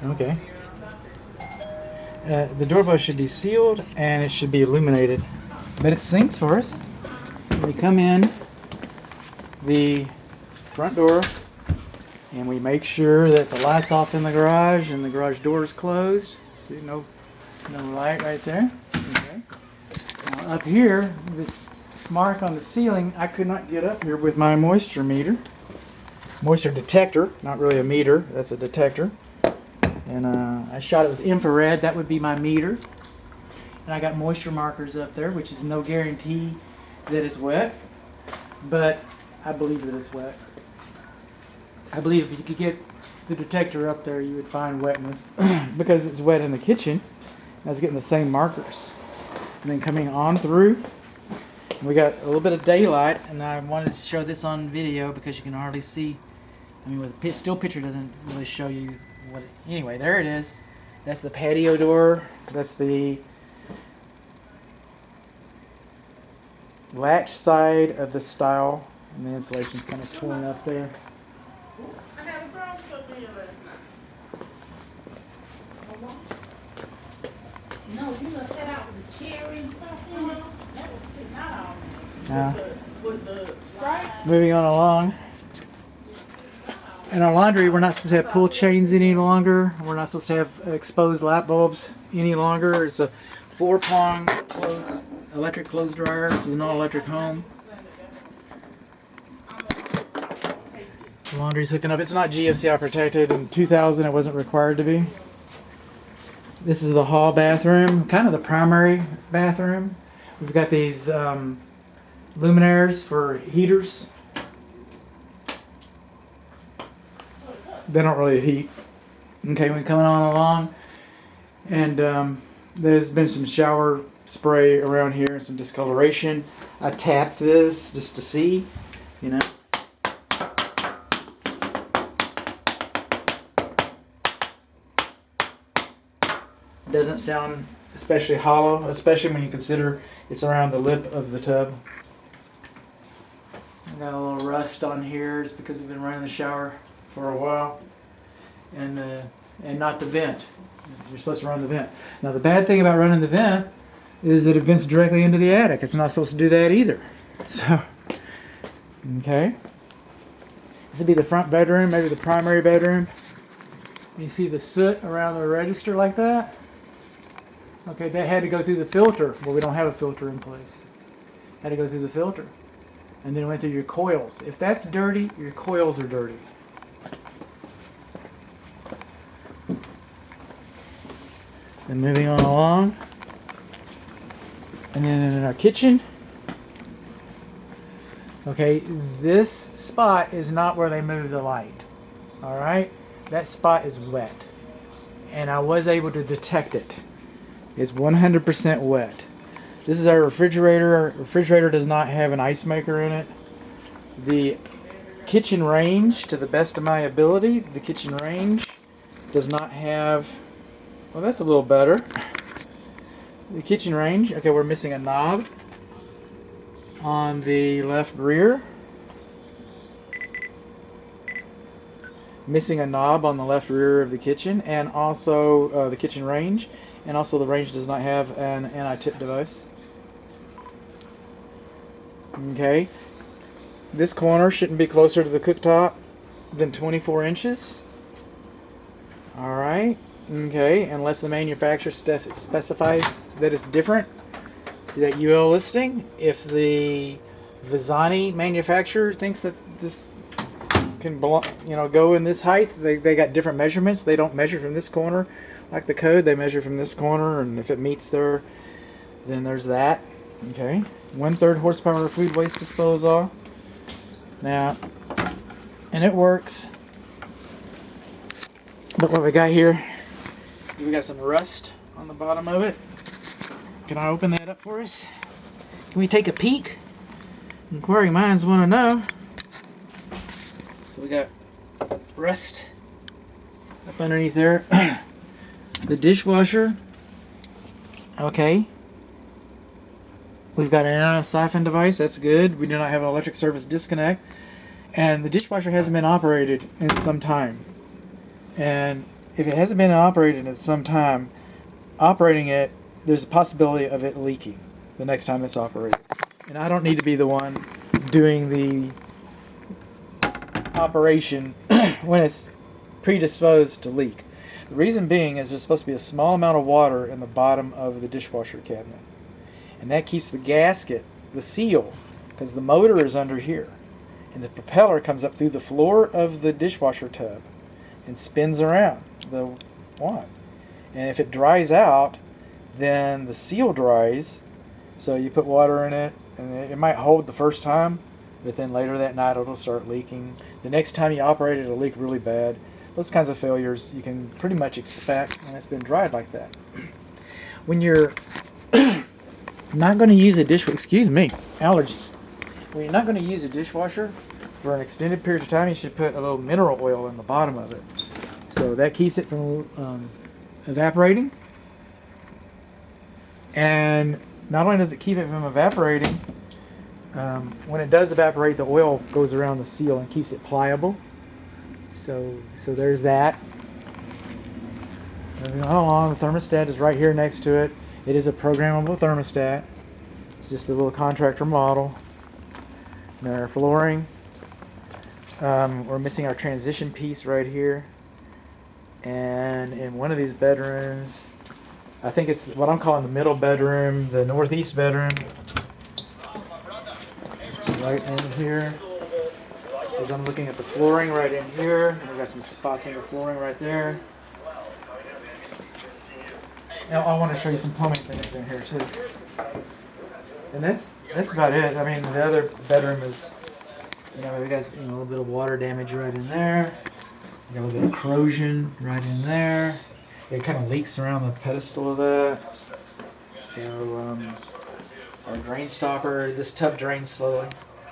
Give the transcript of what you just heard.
Okay. The doorbell should be sealed and it should be illuminated. But it sinks for us. We come in the front door and we make sure that the light's off in the garage and the garage door is closed. See, no light right there. Okay. Now up here, this mark on the ceiling, I could not get up here with my moisture meter. Moisture detector, not really a meter, that's a detector. And I shot it with infrared, that would be my meter. And I got moisture markers up there, which is no guarantee that it's wet, but I believe that it's wet. I believe if you could get the detector up there, you would find wetness because it's wet in the kitchen. I was getting the same markers. And then coming on through, we got a little bit of daylight, and I wanted to show this on video because you can hardly see. I mean, with a still picture doesn't really show you what. Anyway, there it is. That's the patio door. That's the latch side of the stile, and the insulation's kind of pulling up there. I got a girl stuff in last night. No, you gonna set out with the cherry and stuff in there? That was sitting out all night. With the Sprite? Moving on along. In our laundry, we're not supposed to have pull chains any longer. We're not supposed to have exposed light bulbs any longer. It's a 4-prong electric clothes dryer. This is an all-electric home. The laundry's hooking up. It's not GFCI protected. In 2000, it wasn't required to be. This is the hall bathroom, kind of the primary bathroom. We've got these luminaires for heaters. They don't really heat. Okay, we're coming on along, and there's been some shower spray around here and some discoloration. I tapped this just to see, you know. It doesn't sound especially hollow, especially when you consider it's around the lip of the tub. I got a little rust on here. It's because we've been running the shower for a while, and not the vent. You're supposed to run the vent. Now the bad thing about running the vent is that it vents directly into the attic. It's not supposed to do that either. So, okay. This would be the front bedroom, maybe the primary bedroom. You see the soot around the register like that? Okay, that had to go through the filter. Well, we don't have a filter in place. Had to go through the filter. And then it went through your coils. If that's dirty, your coils are dirty. And moving on along. And then in our kitchen. Okay, this spot is not where they move the light. Alright? That spot is wet. And I was able to detect it. It's 100% wet. This is our refrigerator. Our refrigerator does not have an ice maker in it. The kitchen range, to the best of my ability, the kitchen range does not have... Well, that's a little better. The kitchen range, okay, we're missing a knob on the left rear. Missing a knob on the left rear of the kitchen, and also the kitchen range. And also the range does not have an anti-tip device. Okay. This corner shouldn't be closer to the cooktop than 24 inches. Alright. Okay. Unless the manufacturer specifies that it's different. See that UL listing? If the Visani manufacturer thinks that this can go in this height, they got different measurements. They don't measure from this corner like the code. They measure from this corner, and if it meets there, then there's that. Okay, 1/3 horsepower food waste disposal. Now, and it works. But what we got here, we got some rust on the bottom of it. Can I open that up for us? Can we take a peek? Inquiring minds want to know. So we got rust up underneath there. The dishwasher, okay. We've got an anti-siphon device, that's good. We do not have an electric service disconnect. And the dishwasher hasn't been operated in some time. And if it hasn't been operated in some time, operating it, there's a possibility of it leaking the next time it's operated. And I don't need to be the one doing the operation when it's predisposed to leak. The reason being is there's supposed to be a small amount of water in the bottom of the dishwasher cabinet. And that keeps the gasket, the seal, because the motor is under here. And the propeller comes up through the floor of the dishwasher tub and spins around the wand. And if it dries out, then the seal dries. So you put water in it, and it might hold the first time, but then later that night it'll start leaking. The next time you operate it, it'll leak really bad. Those kinds of failures you can pretty much expect when it's been dried like that. When you're not going to use a dishwasher, excuse me, allergies. When you're not going to use a dishwasher for an extended period of time, you should put a little mineral oil in the bottom of it. So that keeps it from evaporating. And not only does it keep it from evaporating, when it does evaporate, the oil goes around the seal and keeps it pliable. So there's that. Moving on along, the thermostat is right here next to it. It is a programmable thermostat. It's just a little contractor model. And our flooring. We're missing our transition piece right here. And in one of these bedrooms, I think it's what I'm calling the middle bedroom, the northeast bedroom. Right in here. As I'm looking at the flooring right in here. We've got some spots in the flooring right there. Now I want to show you some plumbing things in here too. And that's about it. I mean, the other bedroom is, we got a little bit of water damage right in there. We got a little bit of corrosion right in there. It kind of leaks around the pedestal of that. So our drain stopper, this tub drains slowly.